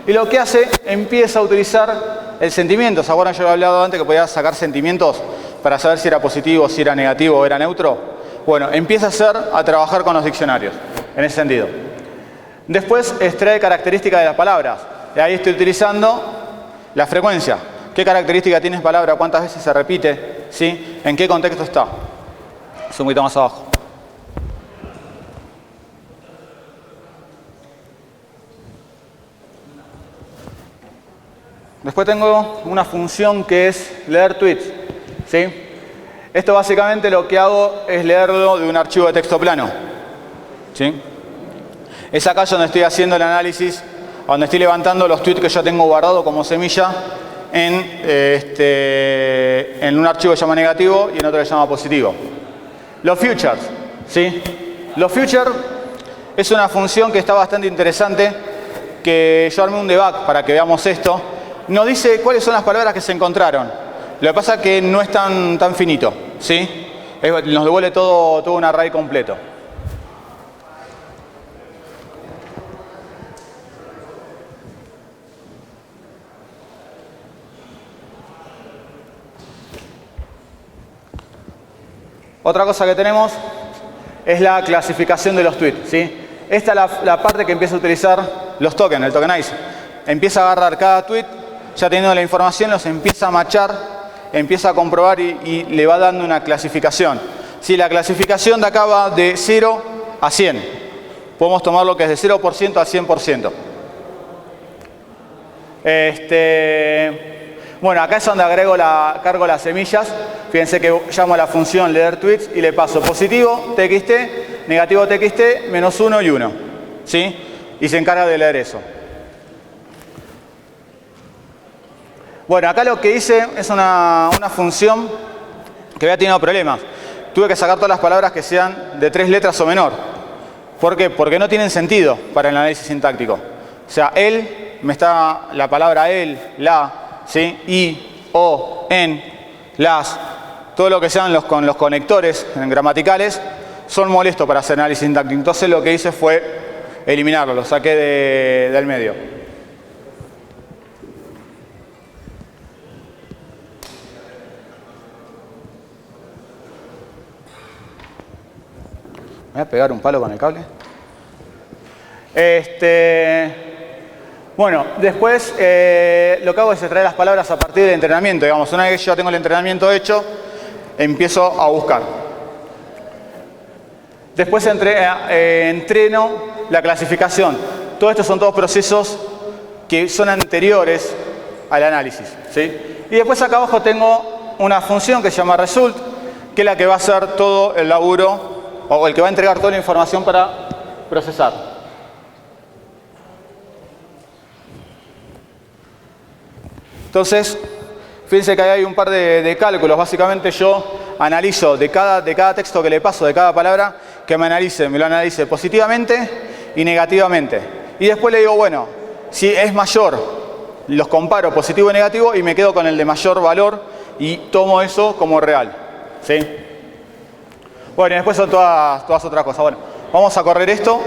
y lo que hace, empieza a utilizar el sentimiento. ¿Se acuerdan? Yo lo he hablado antes que podía sacar sentimientos para saber si era positivo, si era negativo o era neutro. Bueno, empieza a trabajar con los diccionarios, en ese sentido. Después extrae características de las palabras. Y ahí estoy utilizando la frecuencia. ¿Qué característica tiene palabra? ¿Cuántas veces se repite? ¿Sí? ¿En qué contexto está? Es un poquito más abajo. Después tengo una función que es leer tweets, ¿sí? Esto básicamente lo que hago es leerlo de un archivo de texto plano, ¿sí? Es acá donde estoy haciendo el análisis, donde estoy levantando los tweets que yo tengo guardado como semilla en un archivo que se llama negativo y en otro que se llama positivo. Los futures, ¿sí? Los futures es una función que está bastante interesante, que yo armé un debug para que veamos esto. Nos dice cuáles son las palabras que se encontraron. Lo que pasa es que no es tan finito, ¿sí? Nos devuelve todo un array completo. Otra cosa que tenemos es la clasificación de los tweets, ¿sí? Esta es la parte que empieza a utilizar los tokens, el tokenize. Empieza a agarrar cada tweet, ya teniendo la información, los empieza a matchar, empieza a comprobar y le va dando una clasificación. Si la clasificación de acá va de 0 a 100, podemos tomar lo que es de 0% a 100%. Bueno, acá es donde cargo las semillas. Fíjense que llamo a la función leer tweets y le paso positivo, txt, negativo txt, -1 y 1. ¿Sí? Y se encarga de leer eso. Bueno, acá lo que hice es una función que había tenido problemas. Tuve que sacar todas las palabras que sean de 3 letras o menor. ¿Por qué? Porque no tienen sentido para el análisis sintáctico. O sea, la palabra el, la, ¿sí? I, o, en, las, todo lo que sean con los conectores gramaticales son molestos para hacer análisis sintáctico. Entonces lo que hice fue eliminarlo, lo saqué del medio. ¿Me voy a pegar un palo con el cable? Bueno, después lo que hago es extraer las palabras a partir del entrenamiento. Digamos, una vez que yo tengo el entrenamiento hecho, empiezo a buscar. Después entreno la clasificación. Todo esto son todos procesos que son anteriores al análisis, ¿sí? Y después acá abajo tengo una función que se llama result, que es la que va a hacer todo el laburo, o el que va a entregar toda la información para procesar. Entonces, fíjense que ahí hay un par de cálculos. Básicamente yo analizo de cada texto que le paso, de cada palabra, que me lo analice positivamente y negativamente. Y después le digo, bueno, si es mayor, los comparo positivo y negativo y me quedo con el de mayor valor y tomo eso como real, ¿sí? Bueno, y después son todas otras cosas. Bueno, vamos a correr esto.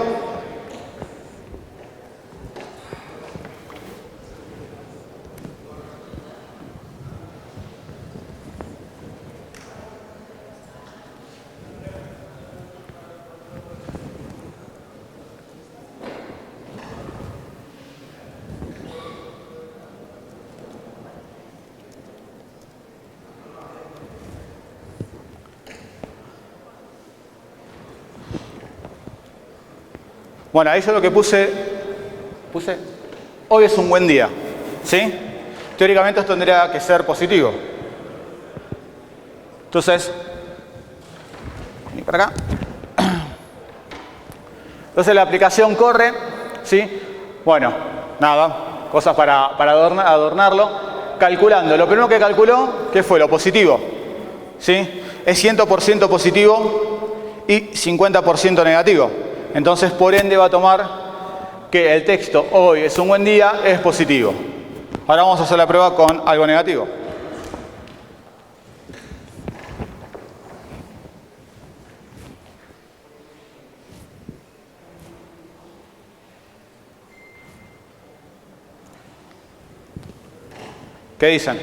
Bueno, ahí yo lo que puse, hoy es un buen día, ¿sí? Teóricamente esto tendría que ser positivo. Entonces, vení para acá. Entonces la aplicación corre, ¿sí? Bueno, nada, cosas para adornarlo. Calculando, lo primero que calculó, ¿qué fue? Lo positivo, ¿sí? Es 100% positivo y 50% negativo. Entonces, por ende, va a tomar que el texto hoy es un buen día, es positivo. Ahora vamos a hacer la prueba con algo negativo. ¿Qué dicen?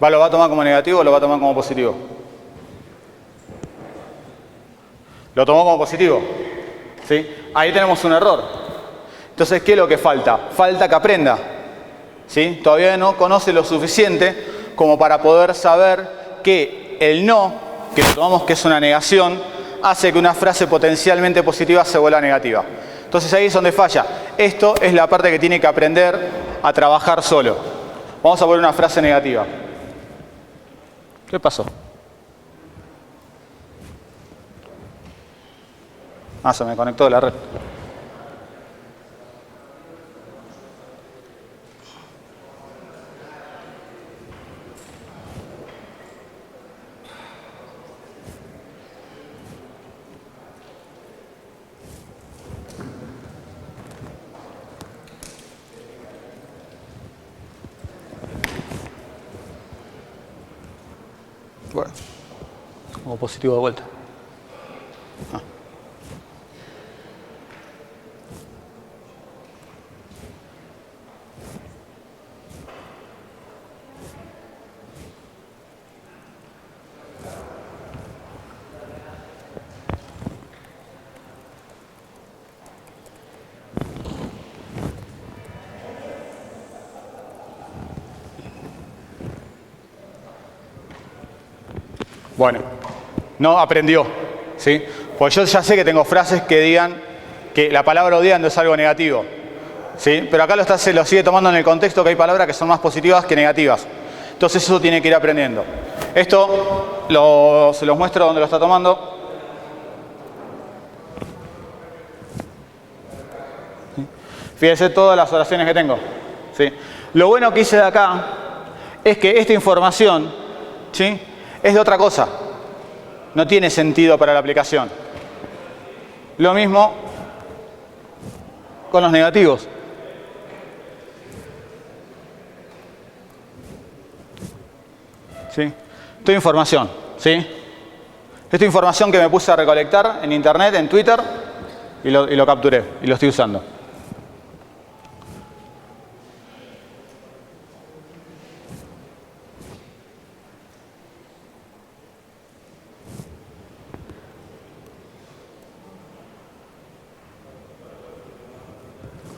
¿Lo va a tomar como negativo o lo va a tomar como positivo? Lo tomó como positivo. ¿Sí? Ahí tenemos un error. Entonces, ¿qué es lo que falta? Falta que aprenda. ¿Sí? Todavía no conoce lo suficiente como para poder saber que el no que lo tomamos que es una negación, hace que una frase potencialmente positiva se vuelva negativa. Entonces ahí es donde falla. Esto es la parte que tiene que aprender a trabajar solo. Vamos a poner una frase negativa. ¿Qué pasó? Ah, se me conectó la red. Bueno, como positivo de vuelta. Ah. Bueno, no aprendió, ¿sí? Pues yo ya sé que tengo frases que digan que la palabra odiando es algo negativo, ¿sí? Pero acá lo sigue tomando en el contexto que hay palabras que son más positivas que negativas. Entonces eso tiene que ir aprendiendo. Esto se los muestro donde lo está tomando. ¿Sí? Fíjense todas las oraciones que tengo, ¿sí? Lo bueno que hice de acá es que esta información, ¿sí?, es de otra cosa. No tiene sentido para la aplicación. Lo mismo con los negativos. ¿Sí? Esto es información, ¿sí? Esto es información que me puse a recolectar en internet, en Twitter, y lo capturé, y lo estoy usando.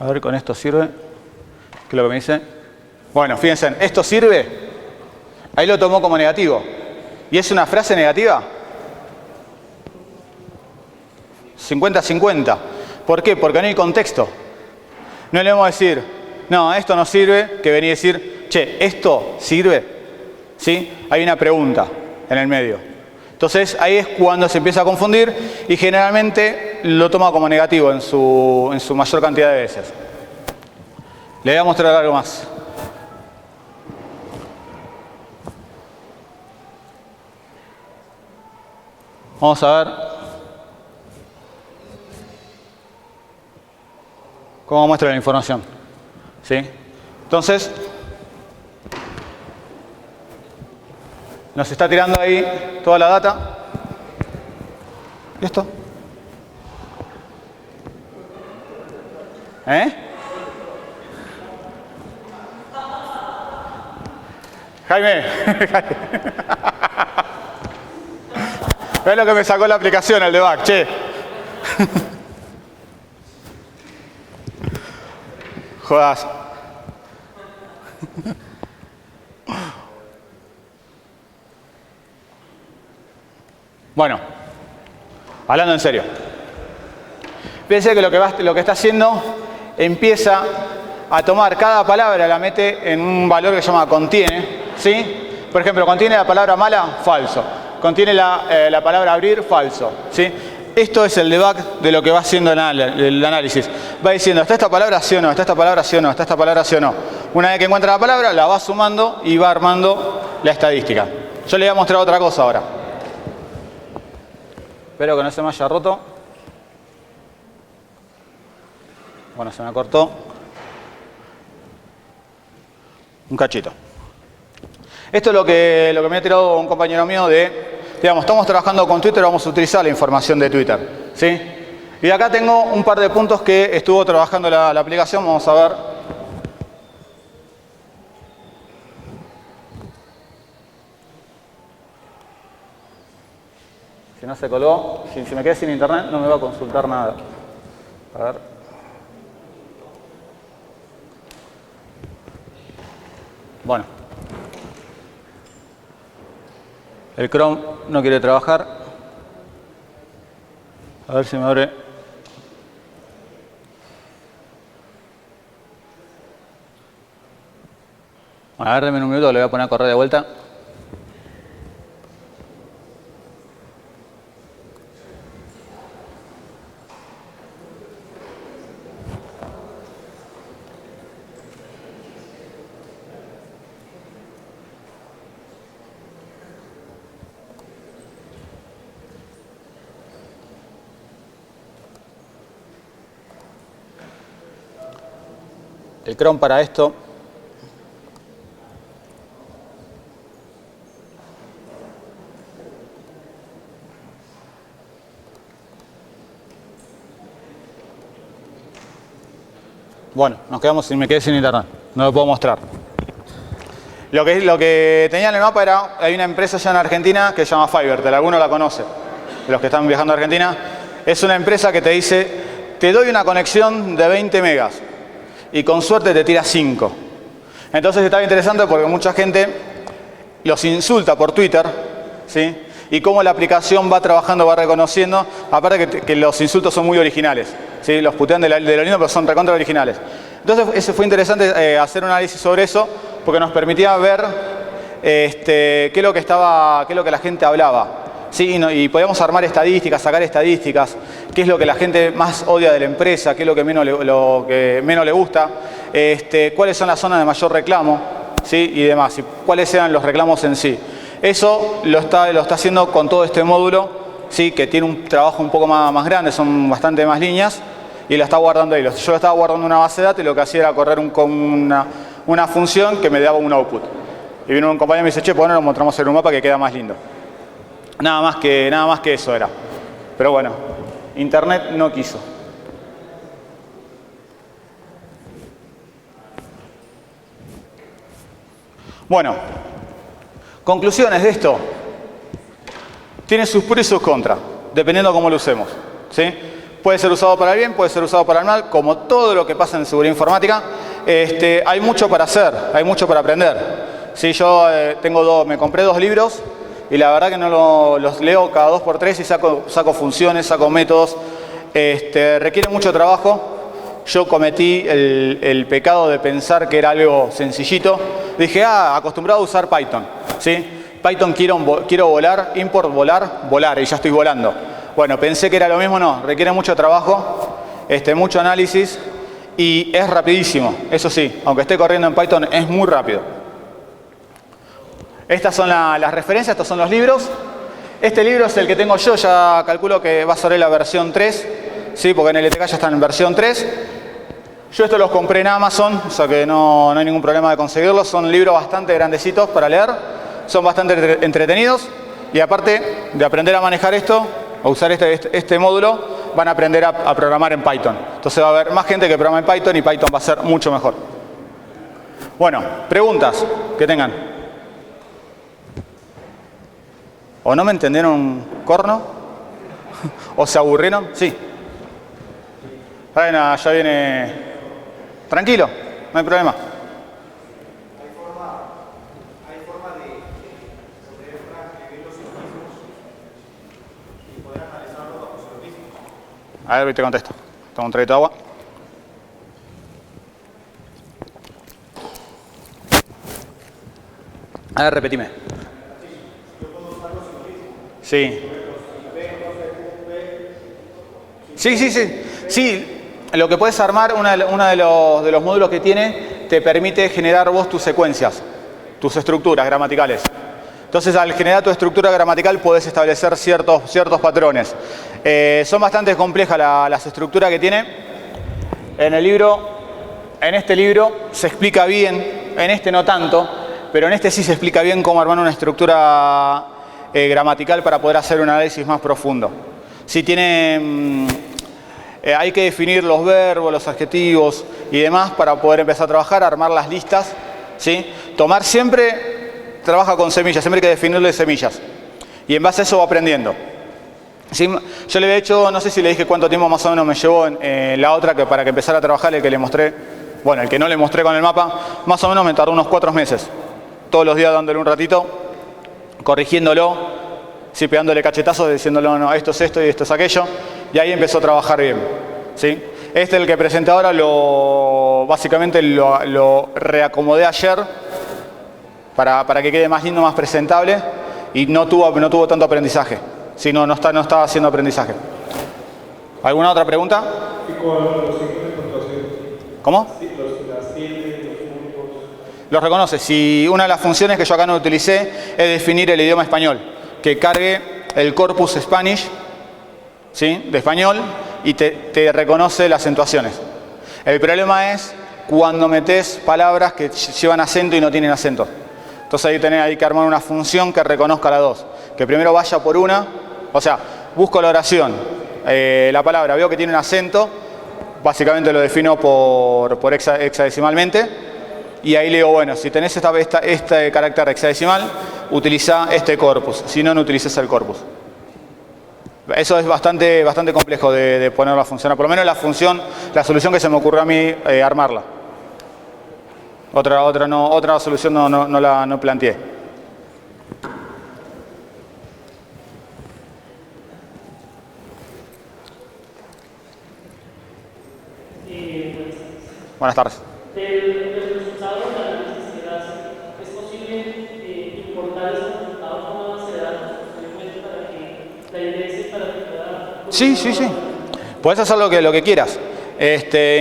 A ver, con esto sirve. ¿Qué es lo que me dice? Bueno, fíjense, ¿esto sirve? Ahí lo tomó como negativo. ¿Y es una frase negativa? 50-50. ¿Por qué? Porque no hay contexto. No le vamos a decir, no, esto no sirve, que venía a decir, che, ¿esto sirve? ¿Sí? Hay una pregunta en el medio. Entonces ahí es cuando se empieza a confundir y generalmente lo toma como negativo en su mayor cantidad de veces. Le voy a mostrar algo más. Vamos a ver cómo muestra la información. ¿Sí? Entonces, nos está tirando ahí toda la data. ¿Y esto? Jaime. Es lo que me sacó la aplicación, el debug, che. Jodas. Bueno, hablando en serio. Fíjense que lo que está haciendo empieza a tomar cada palabra, la mete en un valor que se llama contiene, ¿sí? Por ejemplo, contiene la palabra mala, falso. Contiene la palabra abrir, falso, ¿sí? Esto es el debug de lo que va haciendo el análisis. Va diciendo, ¿está esta palabra sí o no? ¿Está esta palabra sí o no? ¿Está esta palabra sí o no? Una vez que encuentra la palabra, la va sumando y va armando la estadística. Yo le voy a mostrar otra cosa ahora. Espero que no se me haya roto. Bueno, se me cortó un cachito. Esto es lo que me ha tirado un compañero mío digamos, estamos trabajando con Twitter, vamos a utilizar la información de Twitter, ¿sí? Y acá tengo un par de puntos que estuvo trabajando la aplicación, vamos a ver. Si no se colgó, si me quedé sin internet no me va a consultar nada. A ver. Bueno. El Chrome no quiere trabajar. A ver si me abre. Bueno, a ver, denme un minuto, le voy a poner a correr de vuelta. El Chrome para esto bueno, nos quedamos sin, me quedé sin internet, no lo puedo mostrar. Lo que tenía en el mapa era, hay una empresa allá en Argentina que se llama Fivertel, alguno la conoce, de los que están viajando a Argentina. Es una empresa que te dice, te doy una conexión de 20 megas y con suerte te tira 5. Entonces está interesante porque mucha gente los insulta por Twitter, ¿sí? Y cómo la aplicación va trabajando, va reconociendo, aparte que los insultos son muy originales, ¿sí? Los putean de lo lindo, pero son recontra originales. Entonces fue interesante hacer un análisis sobre eso, porque nos permitía ver qué es lo que la gente hablaba. Sí, y podíamos armar estadísticas, sacar estadísticas, qué es lo que la gente más odia de la empresa, qué es lo que menos le gusta, cuáles son las zonas de mayor reclamo, ¿sí? Y demás, y cuáles eran los reclamos en sí. Eso lo está haciendo con todo este módulo, ¿sí? Que tiene un trabajo un poco más grande, son bastante más líneas, y lo está guardando ahí. Yo lo estaba guardando en una base de datos y lo que hacía era correr una función que me daba un output. Y vino un compañero y me dice, che, pues ahora lo mostramos en un mapa que queda más lindo. Nada más que eso era. Pero bueno, Internet no quiso. Bueno, conclusiones de esto. Tiene sus pros y sus contras, dependiendo de cómo lo usemos, ¿sí? Puede ser usado para el bien, puede ser usado para el mal, como todo lo que pasa en seguridad informática. Hay mucho para hacer, hay mucho para aprender. ¿Sí? Yo me compré 2 libros y la verdad que no los leo cada 2 por 3 y saco funciones, saco métodos. Requiere mucho trabajo. Yo cometí el pecado de pensar que era algo sencillito. Dije, acostumbrado a usar Python, ¿sí? Python quiero volar, import volar, y ya estoy volando. Bueno, pensé que era lo mismo, no. Requiere mucho trabajo, mucho análisis y es rapidísimo. Eso sí, aunque esté corriendo en Python, es muy rápido. Estas son las referencias, estos son los libros. Este libro es el que tengo yo, ya calculo que va a ser la versión 3, ¿sí? Porque en el LTK ya están en versión 3. Yo estos los compré en Amazon, o sea que no hay ningún problema de conseguirlos. Son libros bastante grandecitos para leer, son bastante entretenidos y aparte de aprender a manejar esto, a usar este módulo, van a aprender a programar en Python. Entonces va a haber más gente que programa en Python y Python va a ser mucho mejor. Bueno, preguntas que tengan. ¿O no me entendieron un corno? ¿O se aburrieron? Sí. Bueno, ya viene... Tranquilo, no hay problema. ¿Hay forma de poder escribir los sofismos y poder analizarlo bajo sofismos? A ver, te contesto. Toma un traguito de agua. A ver, repetime. Yo puedo usar los sofismos. Sí. Sí. Lo que puedes armar, uno de los módulos que tiene, te permite generar vos tus secuencias, tus estructuras gramaticales. Entonces, al generar tu estructura gramatical, podés establecer ciertos patrones. Son bastante complejas las estructuras que tiene. En este libro se explica bien, en este no tanto, pero en este sí se explica bien cómo armar una estructura gramatical para poder hacer un análisis más profundo. Si tiene... hay que definir los verbos, los adjetivos y demás para poder empezar a trabajar, armar las listas, ¿sí? Trabaja con semillas, siempre hay que definirle semillas. Y en base a eso va aprendiendo. ¿Sí? Yo le había hecho, no sé si le dije cuánto tiempo más o menos me llevó en la otra, que para que empezara a trabajar, el que no le mostré con el mapa, más o menos me tardó unos 4 meses. Todos los días dándole un ratito. corrigiéndolo, ¿sí? Pegándole cachetazos, diciéndolo, no, esto es esto y esto es aquello, y ahí empezó a trabajar bien, ¿sí? Este, el que presenté ahora, básicamente lo reacomodé ayer para que quede más lindo, más presentable, y no tuvo tanto aprendizaje, ¿sí? No estaba haciendo aprendizaje. ¿Alguna otra pregunta? ¿Y con los signos de puntuación? ¿Cómo? Sí, las tildes, los puntos. Los reconoce. Si una de las funciones que yo acá no utilicé es definir el idioma español, que cargue el corpus Spanish, ¿sí? De español, y te reconoce las acentuaciones. El problema es cuando metes palabras que llevan acento y no tienen acento. Entonces ahí hay que armar una función que reconozca las dos. Que primero vaya por una, o sea, busco la oración, la palabra, veo que tiene un acento, básicamente lo defino por hexadecimalmente, y ahí le digo, bueno, si tenés este carácter hexadecimal, utiliza este corpus, si no, no utilices el corpus. Eso es bastante complejo de ponerlo a funcionar, por lo menos la solución que se me ocurrió a mí armarla. Otra solución no planteé. Buenas tardes. Del resultado de la análisis que das, ¿es posible importar esos resultados a una base de datos posteriormente para que la indexe para que pueda... Sí. Puedes hacer lo que quieras.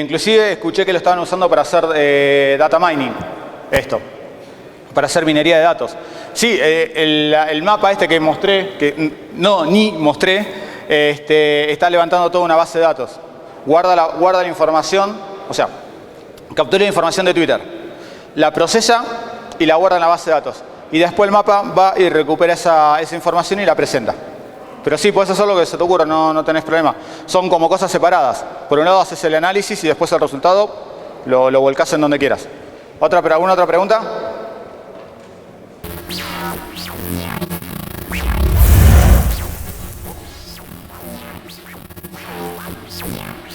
Inclusive escuché que lo estaban usando para hacer data mining, para hacer minería de datos. Sí, el mapa que mostré, ni mostré, está levantando toda una base de datos. Guarda la información, o sea, captura la información de Twitter, la procesa y la guarda en la base de datos. Y después el mapa va y recupera esa información y la presenta. Pero sí, puedes hacer lo que se te ocurra, no tenés problema. Son como cosas separadas. Por un lado haces el análisis y después el resultado lo volcás en donde quieras. ¿Alguna otra pregunta? Yeah.